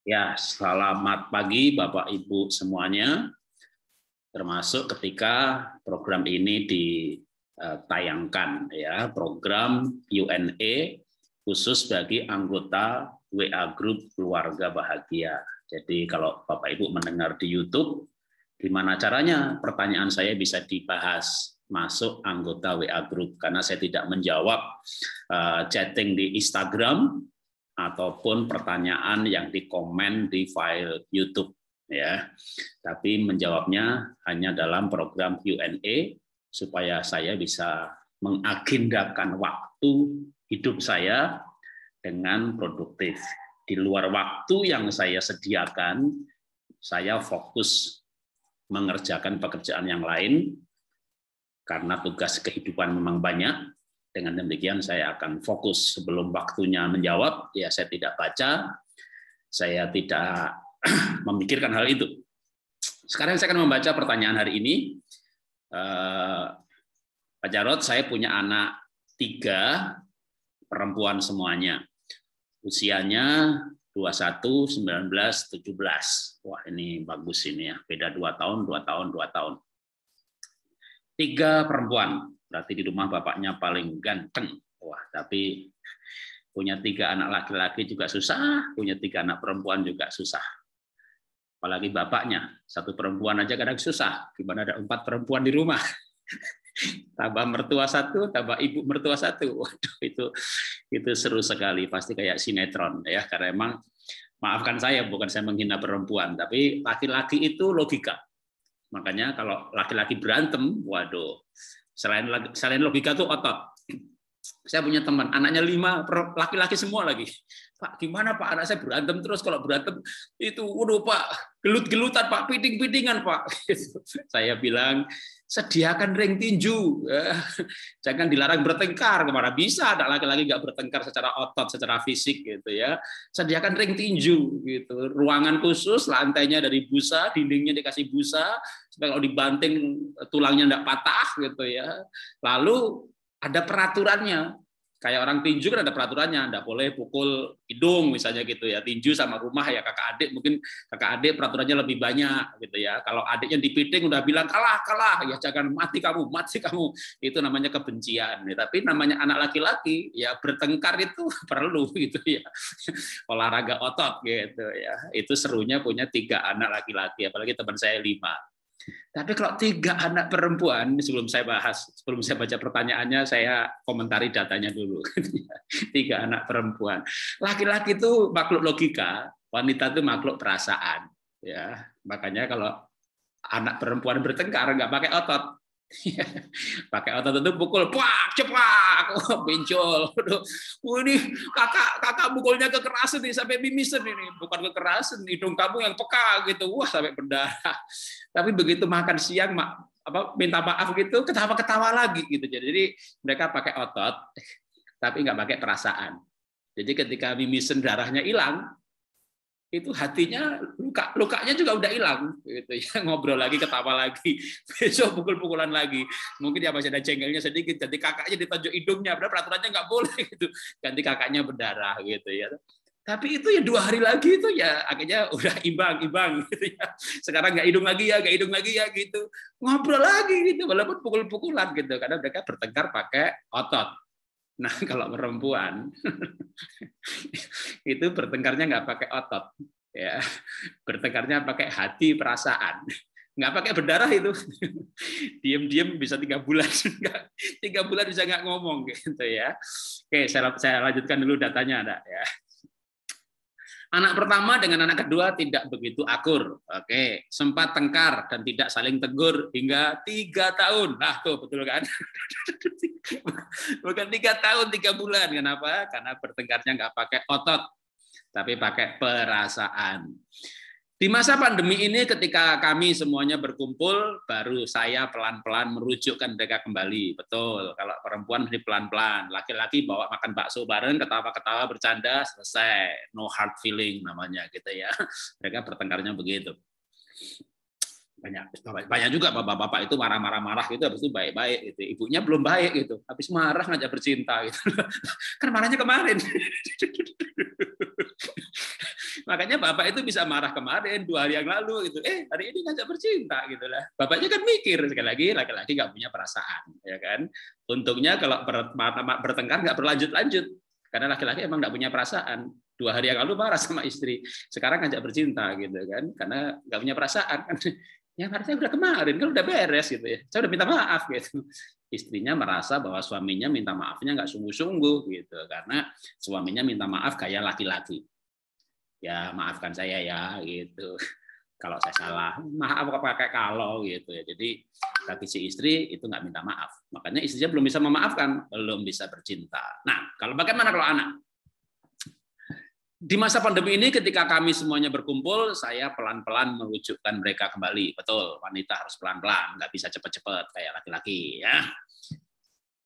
Ya, selamat pagi Bapak Ibu semuanya, termasuk ketika program ini ditayangkan ya, program UNA khusus bagi anggota WA Group Keluarga Bahagia. Jadi kalau Bapak Ibu mendengar di YouTube, gimana caranya pertanyaan saya bisa dibahas masuk anggota WA Group, karena saya tidak menjawab chatting di Instagram ataupun pertanyaan yang dikomen di file YouTube ya. Tapi menjawabnya hanya dalam program Q&A supaya saya bisa mengagendakan waktu hidup saya dengan produktif. Di luar waktu yang saya sediakan, saya fokus mengerjakan pekerjaan yang lain karena tugas kehidupan memang banyak. Dengan demikian saya akan fokus sebelum waktunya menjawab, ya saya tidak baca, saya tidak memikirkan hal itu. Sekarang saya akan membaca pertanyaan hari ini. Pak Jarod, saya punya anak 3, perempuan semuanya. Usianya 21, 19, 17. Wah ini bagus ini ya, beda 2 tahun, 2 tahun, 2 tahun. 3 perempuan. Berarti di rumah bapaknya paling ganteng. Wah, tapi punya 3 anak laki-laki juga susah, punya 3 anak perempuan juga susah. Apalagi bapaknya, 1 perempuan aja kadang susah. Gimana ada 4 perempuan di rumah? Tambah mertua 1, tambah ibu mertua 1. Waduh, itu seru sekali, pasti kayak sinetron ya. Karena emang, maafkan saya, bukan saya menghina perempuan, tapi laki-laki itu logika. Makanya kalau laki-laki berantem, waduh, selain logika tuh otot. Saya punya teman, anaknya 5, laki-laki semua lagi. Pak, gimana Pak, anak saya berantem terus, kalau berantem itu, waduh Pak, gelut-gelutan Pak, piting-pitingan Pak. Saya bilang, sediakan ring tinju, jangan dilarang bertengkar. Kemana bisa ada laki-laki nggak bertengkar secara otot, secara fisik gitu ya. Sediakan ring tinju gitu, ruangan khusus, lantainya dari busa, dindingnya dikasih busa, supaya kalau dibanting tulangnya nggak patah gitu ya. Lalu ada peraturannya. Kayak orang tinju kan ada peraturannya, enggak boleh pukul hidung misalnya gitu ya. Tinju sama rumah ya kakak adik, mungkin kakak adik peraturannya lebih banyak gitu ya. Kalau adiknya dipiting udah bilang kalah, ya jangan mati kamu. Itu namanya kebencian. Tapi namanya anak laki-laki ya bertengkar itu perlu gitu ya. Olahraga otot gitu ya. Itu serunya punya 3 anak laki-laki, apalagi teman saya 5. Tapi kalau 3 anak perempuan, sebelum saya baca pertanyaannya, saya komentari datanya dulu. 3 anak perempuan. Laki-laki itu makhluk logika, wanita itu makhluk perasaan. Ya, makanya kalau anak perempuan bertengkar nggak pakai otot. Pakai otot itu pukul, cepak, bencol. Ini kakak mukulnya kekerasan nih sampai mimisan ini, bukan kekerasan, hidung kamu yang peka gitu, wah sampai berdarah. Tapi begitu makan siang, minta maaf gitu, ketawa-ketawa lagi gitu. Jadi mereka pakai otot, tapi nggak pakai perasaan. Jadi ketika mimisan darahnya hilang, itu hatinya lukanya juga udah hilang gitu ya, ngobrol lagi, ketawa lagi, besok pukul-pukulan lagi, mungkin ya masih ada jengkelnya sedikit, jadi kakaknya ditonjok hidungnya, padahal peraturannya nggak boleh gitu, ganti kakaknya berdarah gitu ya. Tapi itu ya 2 hari lagi itu ya akhirnya udah imbang gitu ya. Sekarang nggak hidung lagi ya gitu, ngobrol lagi gitu, walaupun pukul-pukulan gitu, karena mereka bertengkar pakai otot. Nah, kalau perempuan itu bertengkarnya nggak pakai otot, ya, bertengkarnya pakai hati, perasaan, nggak pakai berdarah itu, diem-diem bisa 3 bulan, 3 bulan bisa nggak ngomong gitu ya. Oke, saya lanjutkan dulu datanya, ada ya. Anak pertama dengan anak kedua tidak begitu akur. Oke, sempat tengkar dan tidak saling tegur hingga 3 tahun. Nah, tuh betul kan? Bukan 3 tahun, 3 bulan. Kenapa? Karena bertengkarnya nggak pakai otot, tapi pakai perasaan. Di masa pandemi ini ketika kami semuanya berkumpul, baru saya pelan-pelan merujukkan mereka kembali. Betul, kalau perempuan mesti pelan-pelan. Laki-laki bawa makan bakso bareng, ketawa-ketawa, bercanda, selesai. No hard feeling namanya gitu ya. Mereka bertengkarnya begitu. Banyak juga bapak-bapak itu marah-marah gitu, habis itu baik-baik gitu. Ibunya belum baik gitu, habis marah ngajak bercinta gitu. Kan marahnya kemarin. Makanya bapak itu bisa marah kemarin 2 hari yang lalu gitu. Hari ini ngajak bercinta gitu lah. Bapaknya kan mikir, sekali lagi laki-laki nggak punya perasaan, ya kan. Untungnya kalau bertengkar nggak berlanjut-lanjut, karena laki-laki emang nggak punya perasaan. 2 hari yang lalu marah sama istri, sekarang ngajak bercinta gitu kan, karena nggak punya perasaan kan. Yang harusnya udah kemarin kan udah beres gitu ya. Saya udah minta maaf gitu. Istrinya merasa bahwa suaminya minta maafnya nggak sungguh-sungguh gitu, karena suaminya minta maaf kayak laki-laki. Ya maafkan saya ya gitu. Kalau saya salah, maaf apa pakai kalau gitu ya. Jadi bagi si istri itu nggak minta maaf. Makanya istrinya belum bisa memaafkan, belum bisa bercinta. Nah, kalau bagaimana kalau anak? Di masa pandemi ini ketika kami semuanya berkumpul, saya pelan-pelan merujukkan mereka kembali. Betul, wanita harus pelan-pelan, nggak bisa cepat-cepat kayak laki-laki ya.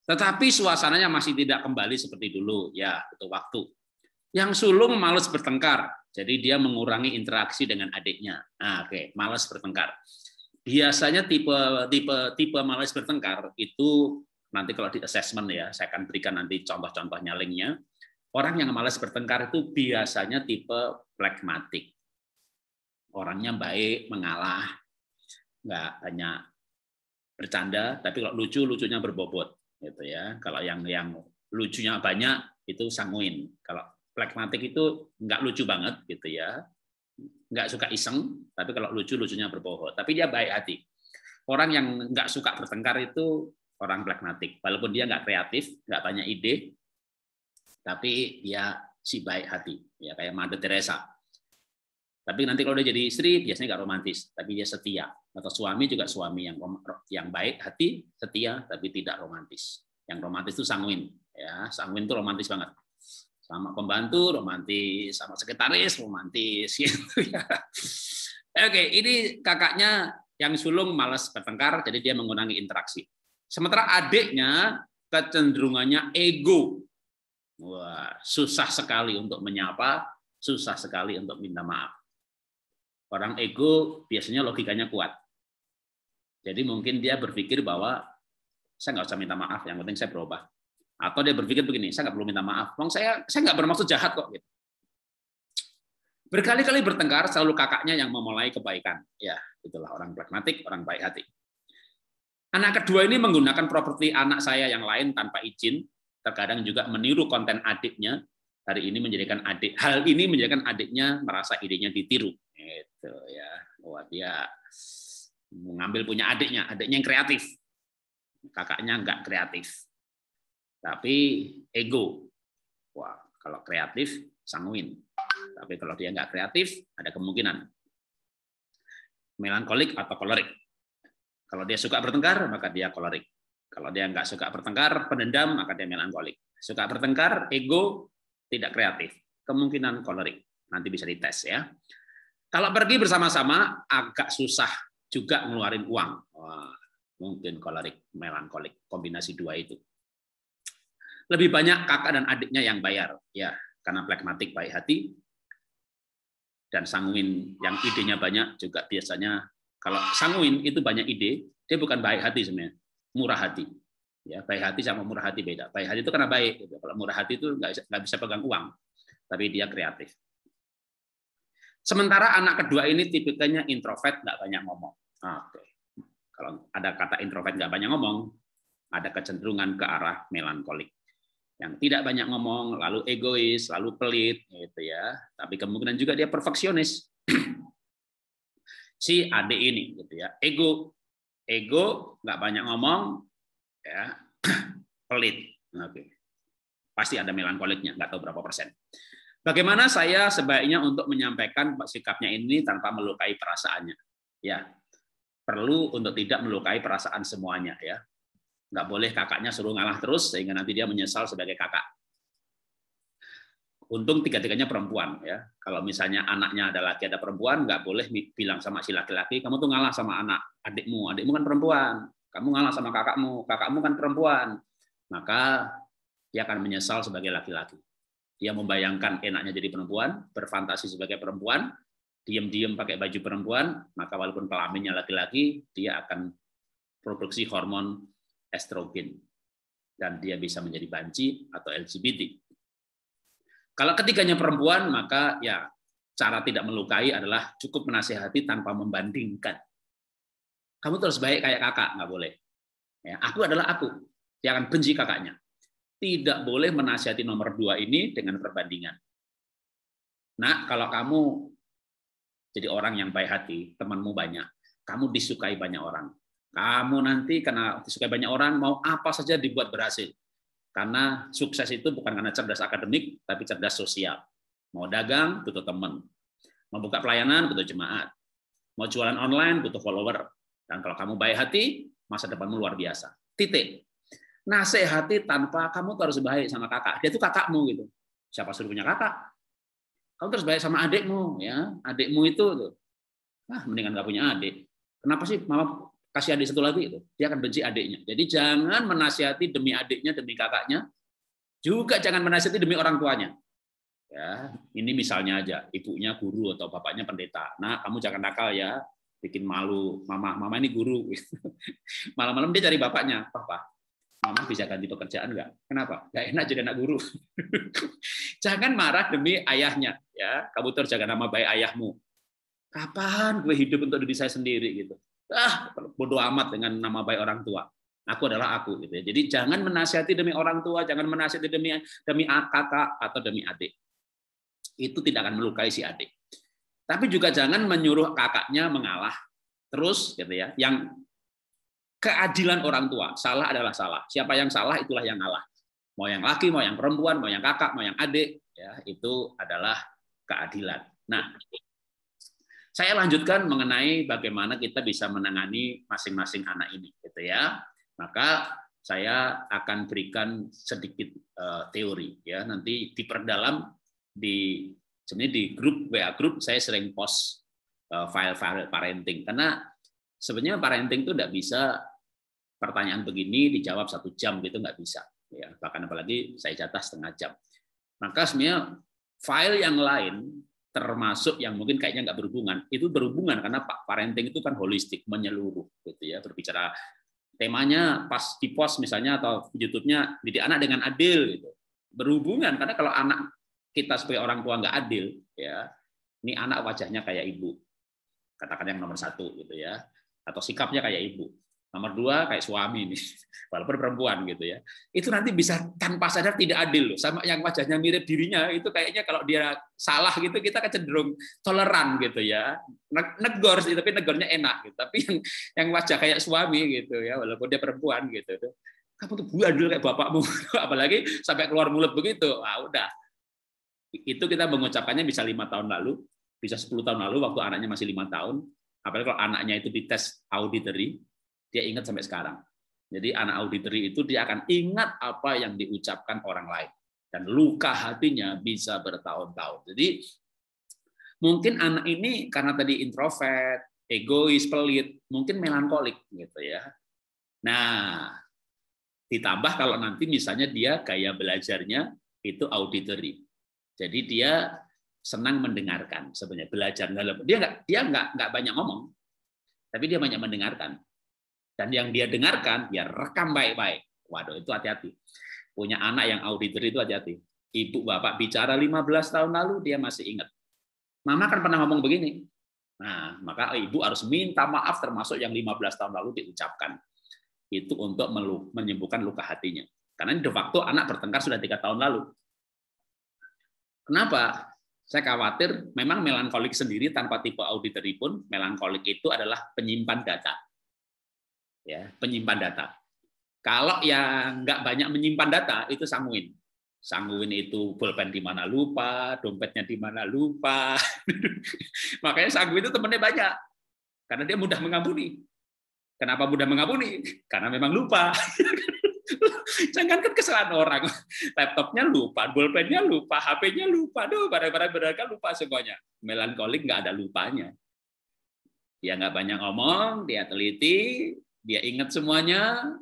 Tetapi suasananya masih tidak kembali seperti dulu, ya butuh waktu. Yang sulung malas bertengkar, jadi dia mengurangi interaksi dengan adiknya. Nah, oke, malas bertengkar. Biasanya tipe malas bertengkar itu nanti kalau di assessment ya, saya akan berikan nanti contoh-contohnya linknya. Orang yang malas bertengkar itu biasanya tipe pragmatik. Orangnya baik, mengalah, nggak banyak bercanda, tapi kalau lucunya berbobot, gitu ya. Kalau yang lucunya banyak itu sanguin. Kalau pragmatik itu nggak lucu banget, gitu ya. Nggak suka iseng, tapi kalau lucunya berbobot. Tapi dia baik hati. Orang yang nggak suka bertengkar itu orang pragmatik. Walaupun dia nggak kreatif, nggak banyak ide, tapi dia si baik hati, ya kayak Mother Teresa. Tapi nanti kalau dia jadi istri biasanya nggak romantis, tapi dia setia. Atau suami juga suami yang baik hati, setia, tapi tidak romantis. Yang romantis itu sanguin, ya sanguin itu romantis banget. Sama pembantu romantis, sama sekretaris romantis, gitu ya. Oke, ini kakaknya yang sulung malas bertengkar, jadi dia mengurangi interaksi. Sementara adiknya kecenderungannya ego. Wah, susah sekali untuk menyapa, susah sekali untuk minta maaf. Orang ego biasanya logikanya kuat. Jadi mungkin dia berpikir bahwa saya nggak usah minta maaf, yang penting saya berubah. Atau dia berpikir begini, saya nggak perlu minta maaf, saya nggak bermaksud jahat kok. Gitu. Berkali-kali bertengkar, selalu kakaknya yang memulai kebaikan. Ya, itulah orang pragmatik, orang baik hati. Anak kedua ini menggunakan properti anak saya yang lain tanpa izin. Terkadang juga meniru konten adiknya. Hal ini menjadikan adiknya merasa idenya ditiru. Gitu ya. Wah, dia mengambil punya adiknya yang kreatif. Kakaknya enggak kreatif. Tapi ego. Wah, kalau kreatif sanguin. Tapi kalau dia enggak kreatif, ada kemungkinan melankolik atau kolerik. Kalau dia suka bertengkar, maka dia kolerik. Kalau dia nggak suka bertengkar, pendendam, maka dia melankolik. Suka bertengkar, ego, tidak kreatif. Kemungkinan kolerik. Nanti bisa dites ya. Kalau pergi bersama-sama, agak susah juga ngeluarin uang. Wah, mungkin kolerik, melankolik. Kombinasi dua itu. Lebih banyak kakak dan adiknya yang bayar. Ya, karena pragmatik baik hati. Dan sanguin yang idenya banyak juga biasanya. Kalau sanguin itu banyak ide, dia bukan baik hati sebenarnya. Murah hati, ya baik hati sama murah hati beda. Baik hati itu karena baik, gitu. Kalau murah hati itu nggak bisa pegang uang, tapi dia kreatif. Sementara anak kedua ini tipikalnya introvert, nggak banyak ngomong. Oke. Kalau ada kata introvert nggak banyak ngomong, ada kecenderungan ke arah melankolik, yang tidak banyak ngomong, lalu egois, lalu pelit, gitu ya. Tapi kemungkinan juga dia perfeksionis. Si adik ini, gitu ya, ego nggak banyak ngomong, ya pelit. Oke. Pasti ada melankoliknya, nggak tahu berapa persen. Bagaimana saya sebaiknya untuk menyampaikan sikapnya ini tanpa melukai perasaannya? Ya, perlu untuk tidak melukai perasaan semuanya ya. Nggak boleh kakaknya suruh ngalah terus sehingga nanti dia menyesal sebagai kakak. Untung tiga-tiganya perempuan ya. Kalau misalnya anaknya ada laki ada perempuan, nggak boleh bilang sama si laki-laki, kamu tuh ngalah sama adikmu kan perempuan. Kamu ngalah sama kakakmu kan perempuan. Maka dia akan menyesal sebagai laki-laki. Dia membayangkan enaknya jadi perempuan, berfantasi sebagai perempuan, diam-diam pakai baju perempuan, maka walaupun kelaminnya laki-laki, dia akan produksi hormon estrogen. Dan dia bisa menjadi banci atau LGBT. Kalau ketiganya perempuan, maka ya cara tidak melukai adalah cukup menasihati tanpa membandingkan. Kamu terus baik kayak kakak, nggak boleh. Ya, aku adalah aku. Jangan benci kakaknya. Tidak boleh menasihati nomor 2 ini dengan perbandingan. Nah, kalau kamu jadi orang yang baik hati, temanmu banyak, kamu disukai banyak orang. Kamu nanti karena disukai banyak orang, mau apa saja dibuat berhasil. Karena sukses itu bukan karena cerdas akademik, tapi cerdas sosial. Mau dagang, butuh teman. Mau buka pelayanan, butuh jemaat. Mau jualan online, butuh follower. Dan kalau kamu baik hati, masa depanmu luar biasa. Titik. Nasihati tanpa kamu harus baik sama kakak. Dia itu kakakmu gitu. Siapa suruh punya kakak? Kamu terus baik sama adikmu, ya. Adikmu itu tuh. Mendingan nggak punya adik. Kenapa sih mama kasih adik satu lagi itu? Dia akan benci adiknya. Jadi jangan menasihati demi adiknya, demi kakaknya. Juga jangan menasihati demi orang tuanya. Ya, ini misalnya aja, ibunya guru atau bapaknya pendeta. Nah, kamu jangan nakal ya, bikin malu. Mama ini guru. Malam-malam dia cari bapaknya, papa. Mama bisa ganti pekerjaan nggak? Kenapa? Nggak enak jadi anak guru. Jangan marah demi ayahnya. Ya, kamu terus jaga nama baik ayahmu. Kapan gue hidup untuk diri saya sendiri gitu? Bodoh amat dengan nama baik orang tua. Aku adalah aku gitu ya. Jadi jangan menasihati demi orang tua, jangan menasihati demi kakak atau demi adik. Itu tidak akan melukai si adik. Tapi juga jangan menyuruh kakaknya mengalah. Terus gitu ya. Yang keadilan orang tua, salah adalah salah. Siapa yang salah itulah yang ngalah. Mau yang laki, mau yang perempuan, mau yang kakak, mau yang adik, ya itu adalah keadilan. Nah, saya lanjutkan mengenai bagaimana kita bisa menangani masing-masing anak ini, gitu ya. Maka saya akan berikan sedikit teori, ya. Nanti diperdalam sebenarnya di grup WA grup saya sering post file-file parenting, karena sebenarnya parenting itu tidak bisa pertanyaan begini dijawab 1 jam gitu, nggak bisa. Ya, bahkan apalagi saya jatah setengah jam. Maka sebenarnya file yang lain termasuk yang mungkin kayaknya nggak berhubungan, itu berhubungan karena parenting itu kan holistik, menyeluruh gitu ya, berbicara temanya pas di post misalnya atau YouTube-nya didik anak dengan adil gitu. Berhubungan karena kalau anak kita sebagai orang tua nggak adil ya, ini anak wajahnya kayak ibu. Katakan yang nomor 1 gitu ya. Atau sikapnya kayak ibu. Nomor 2 kayak suami nih, walaupun perempuan gitu ya. Itu nanti bisa tanpa sadar tidak adil loh. Sama yang wajahnya mirip dirinya itu kayaknya kalau dia salah gitu kita cenderung toleran gitu ya. Negor sih, tapi negornya enak gitu. Tapi yang wajah kayak suami gitu ya, walaupun dia perempuan gitu. Kamu tuh adil kayak bapakmu, apalagi sampai keluar mulut begitu. Udah. Itu kita mengucapkannya bisa 5 tahun lalu, bisa 10 tahun lalu waktu anaknya masih 5 tahun. Apalagi kalau anaknya itu dites auditory, dia ingat sampai sekarang. Jadi anak auditory itu dia akan ingat apa yang diucapkan orang lain. Dan luka hatinya bisa bertahun-tahun. Jadi mungkin anak ini karena tadi introvert, egois, pelit, mungkin melankolik gitu ya. Nah, ditambah kalau nanti misalnya dia gaya belajarnya itu auditory. Jadi dia senang mendengarkan sebenarnya, belajar. Dia nggak banyak ngomong, tapi dia banyak mendengarkan. Dan yang dia dengarkan, dia rekam baik-baik. Waduh, itu hati-hati. Punya anak yang auditory itu hati-hati. Ibu bapak bicara 15 tahun lalu, dia masih ingat. Mama kan pernah ngomong begini. Nah, maka ibu harus minta maaf termasuk yang 15 tahun lalu diucapkan. Itu untuk menyembuhkan luka hatinya. Karena de facto anak bertengkar sudah 3 tahun lalu. Kenapa? Saya khawatir memang melankolik sendiri tanpa tipe auditory pun, melankolik itu adalah penyimpan data. Ya, penyimpan data. Kalau yang nggak banyak menyimpan data itu sanguin. Sanguin itu pulpen di mana lupa, dompetnya di mana lupa. Makanya sanguin itu temennya banyak. Karena dia mudah mengampuni. Kenapa mudah mengampuni? Karena memang lupa. Jangankan kesalahan orang, laptopnya lupa, pulpennya lupa, HP-nya lupa, barang-barang berharga lupa semuanya. Melankolik nggak ada lupanya. Dia nggak banyak ngomong, dia teliti, dia ingat semuanya,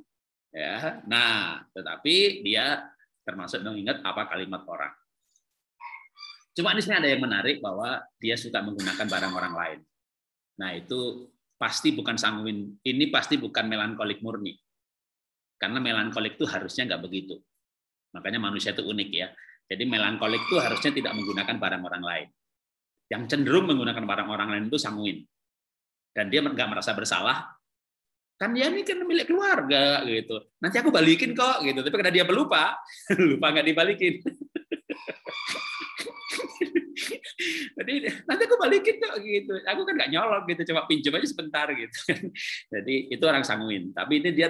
ya. Nah, tetapi dia termasuk mengingat apa kalimat orang. Cuma di sini ada yang menarik bahwa dia suka menggunakan barang orang lain. Nah, itu pasti bukan sanguin. Ini pasti bukan melankolik murni. Karena melankolik itu harusnya nggak begitu. Makanya manusia itu unik ya. Jadi melankolik itu harusnya tidak menggunakan barang orang lain. Yang cenderung menggunakan barang orang lain itu sanguin. Dan dia nggak merasa bersalah, kan dia ini kan milik keluarga gitu. Nanti aku balikin kok gitu. Tapi karena dia pelupa, lupa nggak dibalikin. Jadi nanti aku balikin kok gitu. Aku kan nggak nyolong gitu, cuma pinjam aja sebentar gitu. Jadi itu orang sanguin. Tapi ini dia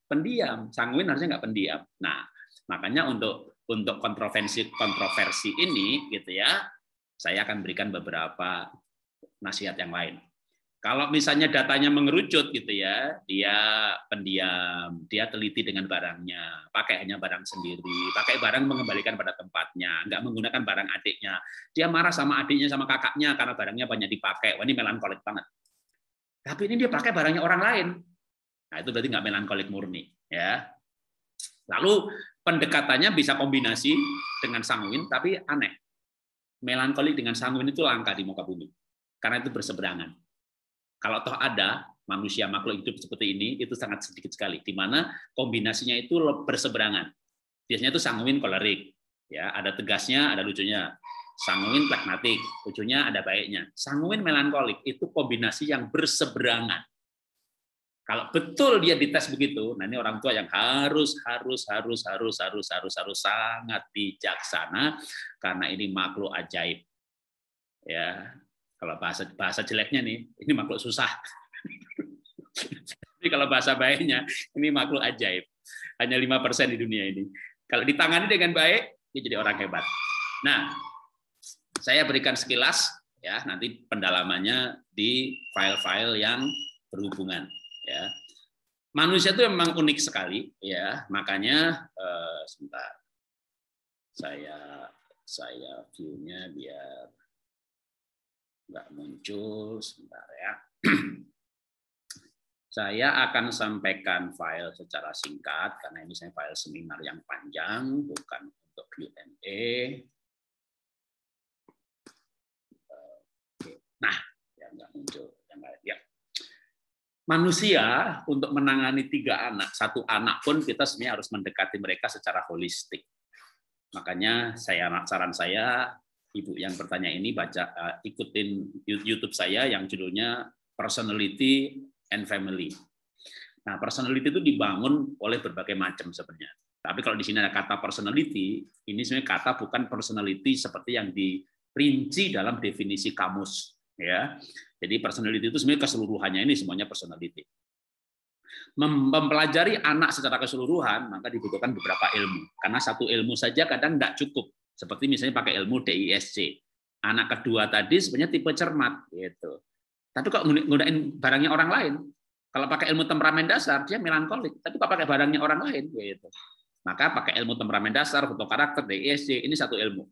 pendiam. Sanguin harusnya nggak pendiam. Nah, makanya untuk kontroversi ini gitu ya, saya akan berikan beberapa nasihat yang lain. Kalau misalnya datanya mengerucut gitu ya, dia pendiam, dia teliti dengan barangnya, pakai hanya barang sendiri, pakai barang mengembalikan pada tempatnya, nggak menggunakan barang adiknya. Dia marah sama adiknya sama kakaknya karena barangnya banyak dipakai. Wah, ini melankolik banget. Tapi ini dia pakai barangnya orang lain. Nah, itu berarti nggak melankolik murni, ya. Lalu pendekatannya bisa kombinasi dengan sanguin, tapi aneh. Melankolik dengan sanguin itu langka di muka bumi, karena itu berseberangan. Kalau toh ada manusia makhluk hidup seperti ini, itu sangat sedikit sekali, di mana kombinasinya itu berseberangan. Biasanya itu sanguin kolerik, ya ada tegasnya, ada lucunya. Sanguin pragmatik, lucunya ada baiknya. Sanguin melankolik itu kombinasi yang berseberangan. Kalau betul dia dites begitu, nah ini orang tua yang harus sangat bijaksana, karena ini makhluk ajaib. Ya, kalau bahasa jeleknya nih, ini makhluk susah. Tapi kalau bahasa baiknya, ini makhluk ajaib. Hanya 5% di dunia ini. Kalau ditangani dengan baik, dia jadi orang hebat. Nah, saya berikan sekilas, ya nanti pendalamannya di file-file yang berhubungan. Ya, manusia itu memang unik sekali, ya makanya sebentar, saya view-nya biar nggak muncul, sebentar ya. Saya akan sampaikan file secara singkat, karena ini saya file seminar yang panjang, bukan untuk Q&A. Nah, ya nggak muncul. Ya. Manusia untuk menangani 3 anak, 1 anak pun kita sebenarnya harus mendekati mereka secara holistik. Makanya saran saya, Ibu yang bertanya ini ikutin YouTube saya yang judulnya Personality and Family. Nah, personality itu dibangun oleh berbagai macam sebenarnya. Tapi kalau di sini ada kata personality, ini sebenarnya kata bukan personality seperti yang dirinci dalam definisi kamus, ya. Jadi personality itu sebenarnya keseluruhannya, ini semuanya personality. Mempelajari anak secara keseluruhan, maka dibutuhkan beberapa ilmu. Karena satu ilmu saja kadang tidak cukup. Seperti misalnya pakai ilmu DISC. Anak kedua tadi sebenarnya tipe cermat, gitu. Tapi kok gunain barangnya orang lain? Kalau pakai ilmu temperamen dasar, dia melankolik. Tapi kok pakai barangnya orang lain, gitu. Maka pakai ilmu temperamen dasar, foto karakter, DISC, ini satu ilmu.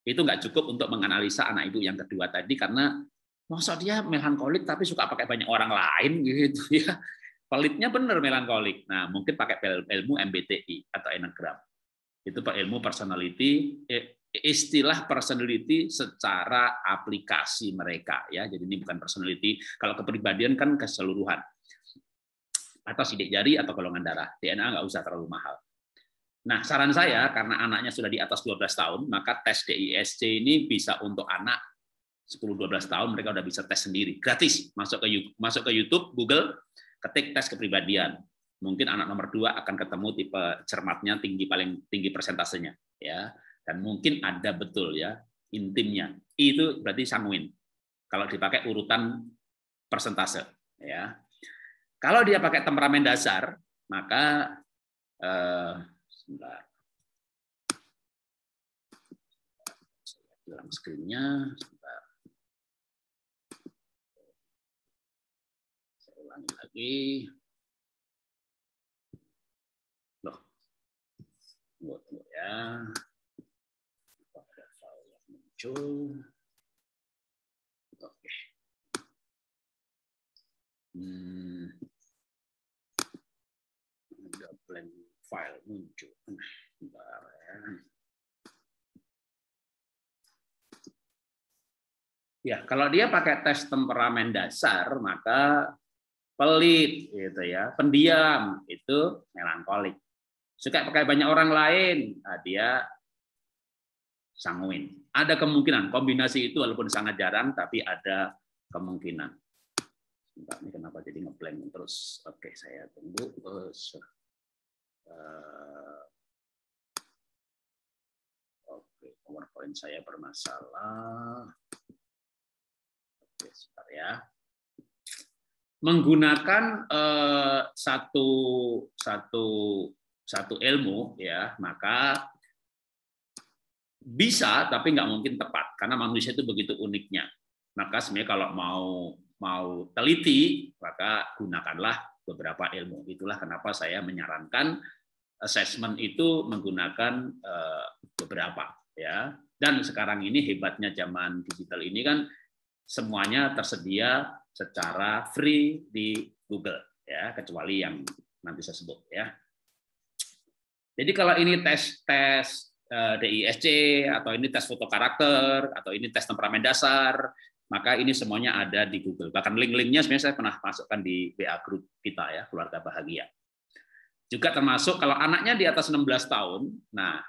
Itu nggak cukup untuk menganalisa anak ibu yang kedua tadi, karena masa dia melankolik tapi suka pakai banyak orang lain, gitu ya. Pelitnya benar melankolik. Nah, mungkin pakai ilmu MBTI atau Enneagram. Itu ilmu personality, istilah personality secara aplikasi mereka, ya. Jadi ini bukan personality. Kalau kepribadian kan keseluruhan. Atau sidik jari atau golongan darah. DNA nggak usah terlalu mahal. Nah, saran saya karena anaknya sudah di atas 12 tahun, maka tes DISC ini bisa untuk anak 10-12 tahun, mereka udah bisa tes sendiri, gratis. Masuk ke YouTube, Google, ketik tes kepribadian. Mungkin anak nomor 2 akan ketemu tipe cermatnya paling tinggi persentasenya, ya. Dan mungkin ada betul ya intimnya. Itu berarti sanguin. Kalau dipakai urutan persentase, ya. Kalau dia pakai temperamen dasar, maka sebentar. Saya hilang screen-nya, sebentar. Saya ulangi lagi. Tunggu ya. Ada file yang muncul. Oke. Ada blank file muncul. Bentar ya. Ya, kalau dia pakai tes temperamen dasar, maka pelit, gitu ya, pendiam, itu melankolik. Suka pakai banyak orang lain, nah dia sanguin. Ada kemungkinan kombinasi itu walaupun sangat jarang, tapi ada kemungkinan. Sebentar, ini kenapa jadi ngeblank terus? Oke, saya tunggu. Oke, PowerPoint saya bermasalah. Oke, sebentar ya. Menggunakan satu ilmu, ya, maka bisa, tapi nggak mungkin tepat karena manusia itu begitu uniknya. Maka sebenarnya kalau mau teliti, maka gunakanlah beberapa ilmu. Itulah kenapa saya menyarankan assessment itu menggunakan beberapa, ya. Dan sekarang ini hebatnya zaman digital ini kan semuanya tersedia secara free di Google, ya, kecuali yang nanti saya sebut, ya. Jadi kalau ini tes DISC atau ini tes foto karakter atau ini tes temperamen dasar, maka ini semuanya ada di Google. Bahkan link-linknya sebenarnya saya pernah masukkan di WA group kita, ya, Keluarga Bahagia. Juga termasuk kalau anaknya di atas 16 tahun, nah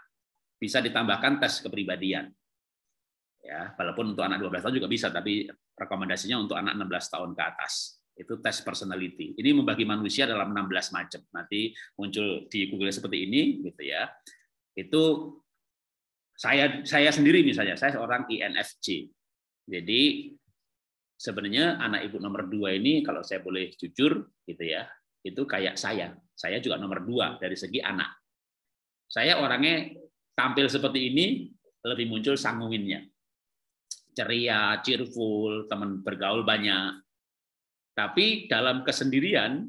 bisa ditambahkan tes kepribadian. Ya, walaupun untuk anak 12 tahun juga bisa, tapi rekomendasinya untuk anak 16 tahun ke atas. Itu tes personality. Ini membagi manusia dalam 16 macam. Nanti muncul di Google seperti ini, gitu ya. Itu saya sendiri misalnya, saya seorang INFJ. Jadi sebenarnya anak ibu nomor 2 ini, kalau saya boleh jujur, gitu ya, itu kayak saya. Saya juga nomor 2 dari segi anak. Saya orangnya tampil seperti ini lebih muncul sanguinnya. Ceria, cheerful, teman bergaul banyak. Tapi dalam kesendirian,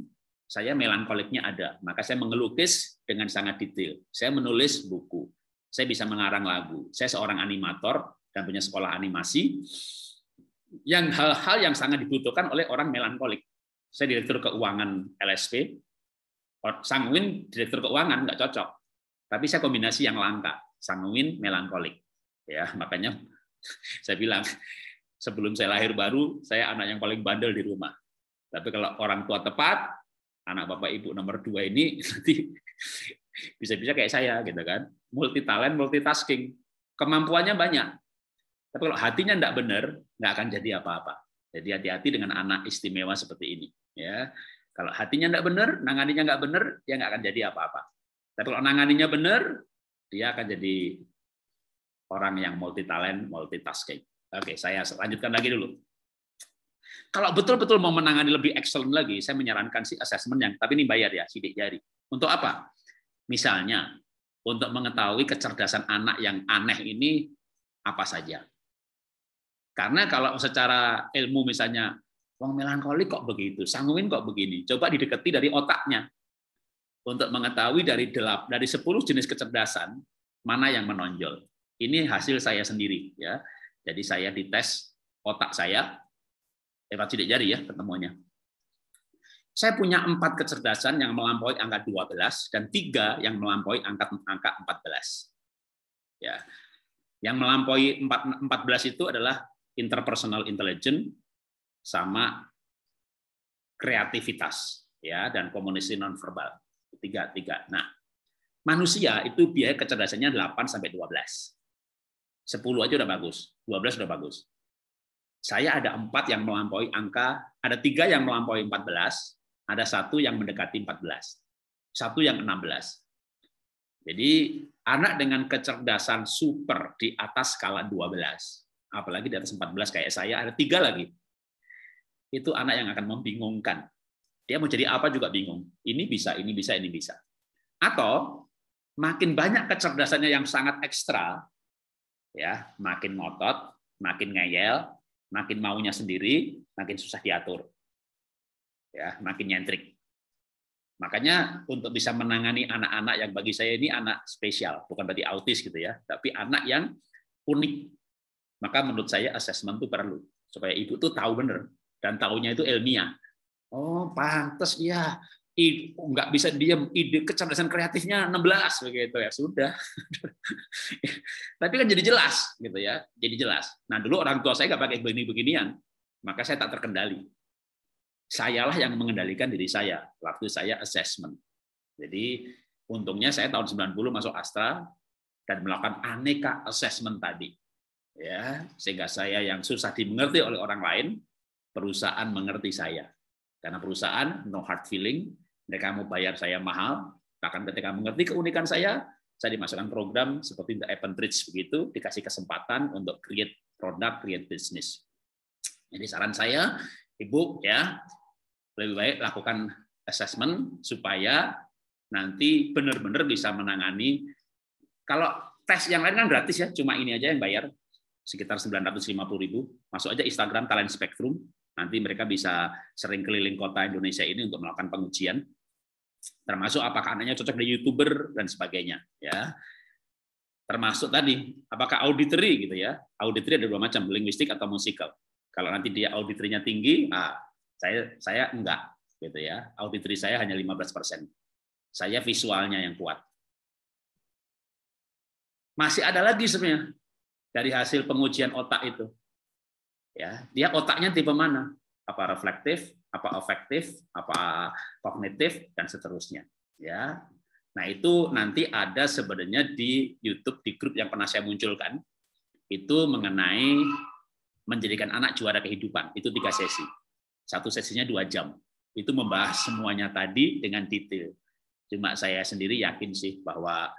saya melankoliknya ada. Maka saya mengelukis dengan sangat detail. Saya menulis buku. Saya bisa mengarang lagu. Saya seorang animator dan punya sekolah animasi. Yang hal-hal yang sangat dibutuhkan oleh orang melankolik. Saya direktur keuangan LSP. Sanguin, direktur keuangan, nggak cocok. Tapi saya kombinasi yang langka. Sanguin, melankolik. Ya, makanya saya bilang, sebelum saya lahir baru, saya anak yang paling bandel di rumah. Tapi kalau orang tua tepat, anak bapak ibu nomor 2 ini nanti bisa-bisa kayak saya, gitu kan? Multi talent, multitasking, kemampuannya banyak. Tapi kalau hatinya tidak benar, nggak akan jadi apa-apa. Jadi hati-hati dengan anak istimewa seperti ini. Ya, kalau hatinya tidak benar, nanganinya nggak benar, dia nggak akan jadi apa-apa. Tapi kalau nanganinya benar, dia akan jadi orang yang multi talent, multitasking. Oke, saya lanjutkan lagi dulu. Kalau betul-betul mau menangani lebih excellent lagi, saya menyarankan si assessment yang, tapi ini bayar ya, sidik jari. Untuk apa? Misalnya, untuk mengetahui kecerdasan anak yang aneh ini apa saja. Karena kalau secara ilmu misalnya, wong melankolik kok begitu, sanguin kok begini, coba didekati dari otaknya. Untuk mengetahui dari 10 jenis kecerdasan, mana yang menonjol. Ini hasil saya sendiri, ya. Jadi saya dites otak saya, lewat sidik jari ya ketemunya. Saya punya 4 kecerdasan yang melampaui angka 12 dan 3 yang melampaui angka 14. Ya. Yang melampaui 14 itu adalah interpersonal intelligence sama kreativitas, ya, dan komunikasi nonverbal. 3. Nah, manusia itu biaya kecerdasannya 8 sampai 12. 10 aja udah bagus, 12 udah bagus. Saya ada 4 yang melampaui angka, ada 3 yang melampaui 14, ada 1 yang mendekati 14, 1 yang 16. Jadi anak dengan kecerdasan super di atas skala 12, apalagi di atas 14 kayak saya, ada 3 lagi. Itu anak yang akan membingungkan. Dia mau jadi apa juga bingung. Ini bisa, ini bisa, ini bisa. Atau makin banyak kecerdasannya yang sangat ekstra, ya, makin ngotot, makin ngeyel, makin maunya sendiri, makin susah diatur, ya, makin nyentrik. Makanya untuk bisa menangani anak-anak yang bagi saya ini anak spesial, bukan berarti autis gitu ya, tapi anak yang unik. Maka menurut saya assessment itu perlu supaya ibu tuh tahu benar dan tahunya itu ilmiah. Oh, pantas ya. Nggak bisa diam, ide kecerdasan kreatifnya 16 begitu ya, sudah. Tapi kan jadi jelas gitu ya, jadi jelas. Nah, dulu orang tua saya nggak pakai beginian, maka saya tak terkendali. Sayalah yang mengendalikan diri saya waktu saya assessment. Jadi untungnya saya tahun 90 masuk Astra dan melakukan aneka assessment tadi. Ya, sehingga saya yang susah dimengerti oleh orang lain, perusahaan mengerti saya. Karena perusahaan no hard feeling, mereka mau bayar saya mahal, bahkan ketika mengerti keunikan saya dimasukkan program seperti The Apple Bridge begitu, dikasih kesempatan untuk create product, create business. Jadi saran saya, Ibu ya, lebih baik lakukan assessment supaya nanti benar-benar bisa menangani. Kalau tes yang lain kan gratis ya, cuma ini aja yang bayar sekitar 950.000. Masuk aja Instagram Talent Spectrum. Nanti mereka bisa sering keliling kota Indonesia ini untuk melakukan pengujian. Termasuk apakah anaknya cocok di YouTuber dan sebagainya, ya. Termasuk tadi apakah auditory gitu ya. Auditory ada dua macam, linguistik atau musikal. Kalau nanti dia auditory-nya tinggi, saya enggak gitu ya. Auditory saya hanya 15%. Saya visualnya yang kuat. Masih ada lagi sebenarnya dari hasil pengujian otak itu. Ya, dia otaknya tipe mana? Apa reflektif, apa afektif, apa kognitif, dan seterusnya. Ya, nah itu nanti ada sebenarnya di YouTube di grup yang pernah saya munculkan itu mengenai menjadikan anak juara kehidupan. Itu 3 sesi. Satu sesinya 2 jam. Itu membahas semuanya tadi dengan detail. Cuma saya sendiri yakin sih bahwa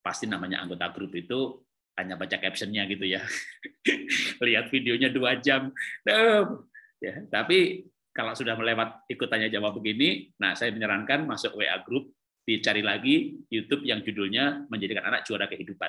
pasti namanya anggota grup itu hanya baca captionnya gitu ya. Lihat videonya 2 jam. Ya, tapi kalau sudah melewat ikut tanya jawab begini, nah saya menyarankan masuk WA group, dicari lagi YouTube yang judulnya menjadikan anak juara kehidupan.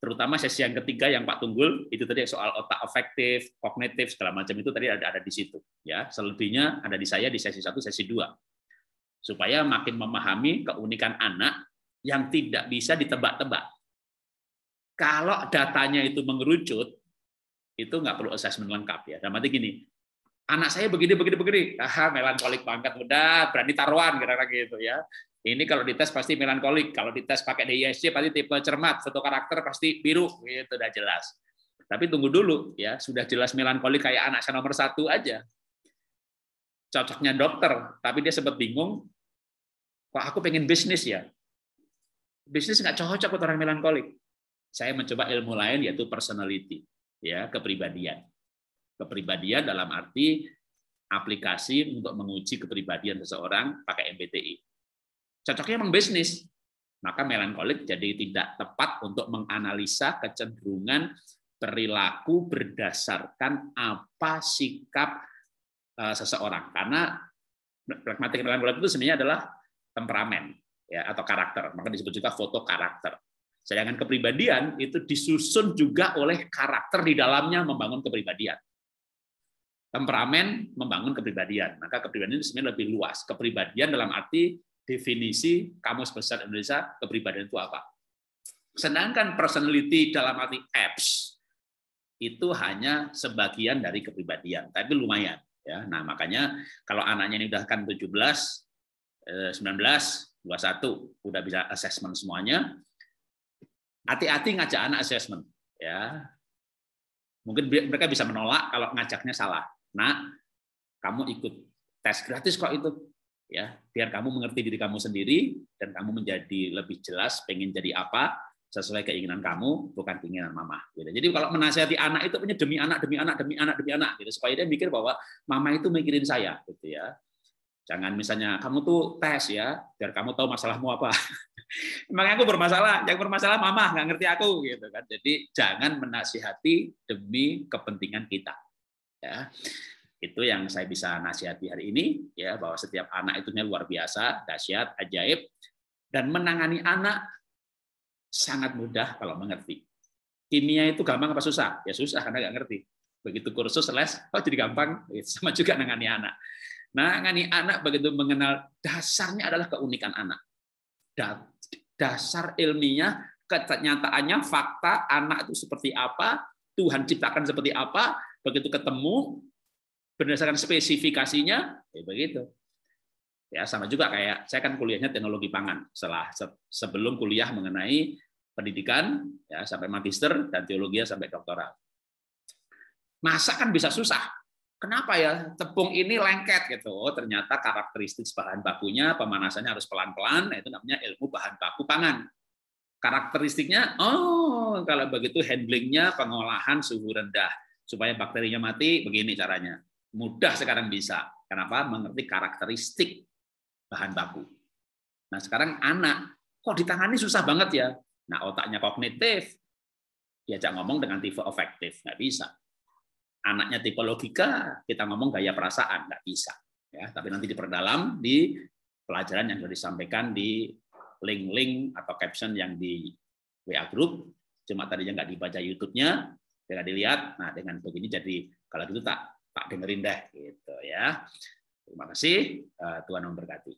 Terutama sesi yang ketiga yang Pak Tunggul, itu tadi soal otak afektif, kognitif, segala macam itu tadi ada di situ. Ya, selebihnya ada di saya di sesi 1, sesi 2. Supaya makin memahami keunikan anak yang tidak bisa ditebak-tebak. Kalau datanya itu mengerucut, itu nggak perlu assessment lengkap ya. Dalam arti gini, anak saya begini, melankolik banget, udah berani taruhan kira-kira gitu ya. Ini kalau dites pasti melankolik, kalau dites pakai DISC pasti tipe cermat, foto karakter pasti biru, itu udah jelas. Tapi tunggu dulu ya, sudah jelas melankolik kayak anak saya nomor 1 aja. Cocoknya dokter, tapi dia sempat bingung, kok aku pengen bisnis ya? Bisnis nggak cocok buat orang melankolik. Saya mencoba ilmu lain yaitu personality, ya, kepribadian. Kepribadian dalam arti aplikasi untuk menguji kepribadian seseorang pakai MBTI. Cocoknya memang bisnis, maka melankolik jadi tidak tepat untuk menganalisa kecenderungan perilaku berdasarkan apa sikap seseorang. Karena pragmatik melankolik itu sebenarnya adalah temperamen ya, atau karakter, maka disebut juga foto karakter. Sedangkan kepribadian itu disusun juga oleh karakter di dalamnya membangun kepribadian. Temperamen membangun kepribadian. Maka kepribadian itu sebenarnya lebih luas. Kepribadian dalam arti definisi Kamus Besar Indonesia, kepribadian itu apa. Sedangkan personality dalam arti apps itu hanya sebagian dari kepribadian, tapi lumayan. Ya. Nah makanya kalau anaknya ini udah kan 17, 19, 21, udah bisa assessment semuanya, hati-hati ngajak anak assessment, ya. Mungkin mereka bisa menolak kalau ngajaknya salah. Nah, kamu ikut tes gratis kok itu, ya. Biar kamu mengerti diri kamu sendiri dan kamu menjadi lebih jelas pengen jadi apa sesuai keinginan kamu, bukan keinginan mama. Gitu. Jadi kalau menasihati anak itu punya demi anak, gitu, supaya dia mikir bahwa mama itu mikirin saya, gitu ya. Jangan misalnya kamu tuh tes ya, biar kamu tahu masalahmu apa. Emang aku bermasalah, yang bermasalah mama nggak ngerti aku gitu kan. Jadi jangan menasihati demi kepentingan kita. Ya, itu yang saya bisa nasihati hari ini ya, bahwa setiap anak itu luar biasa, dahsyat, ajaib, dan menangani anak sangat mudah kalau mengerti. Kimia itu gampang apa susah? Ya susah karena nggak ngerti. Begitu kursus les, jadi gampang. Sama juga nangani anak. Nangani anak begitu mengenal dasarnya adalah keunikan anak. Dasar ilmiah, kenyataannya, fakta, anak itu seperti apa, Tuhan ciptakan seperti apa, begitu ketemu, berdasarkan spesifikasinya, ya begitu. Ya sama juga kayak, saya kan kuliahnya teknologi pangan, sebelum kuliah mengenai pendidikan, ya sampai magister, dan teologi sampai doktoral. Masak kan bisa susah. Kenapa ya tepung ini lengket gitu? Oh, ternyata karakteristik bahan bakunya pemanasannya harus pelan-pelan. Nah, itu namanya ilmu bahan baku pangan. karakteristiknya, oh kalau begitu handlingnya pengolahan suhu rendah supaya bakterinya mati, begini caranya. Mudah sekarang bisa. Kenapa? Mengerti karakteristik bahan baku. Nah sekarang anak, kok ditangani susah banget ya? Nah otaknya kognitif, diajak ngomong dengan tipe afektif, nggak bisa. Anaknya tipe logika, kita ngomong gaya perasaan, nggak bisa. Ya, tapi nanti diperdalam di pelajaran yang sudah disampaikan di link-link atau caption yang di WA Group, cuma tadinya nggak dibaca YouTube-nya, nggak dilihat. Nah, dengan begini jadi kalau gitu tak dengerin deh, gitu ya. Terima kasih, Tuhan memberkati.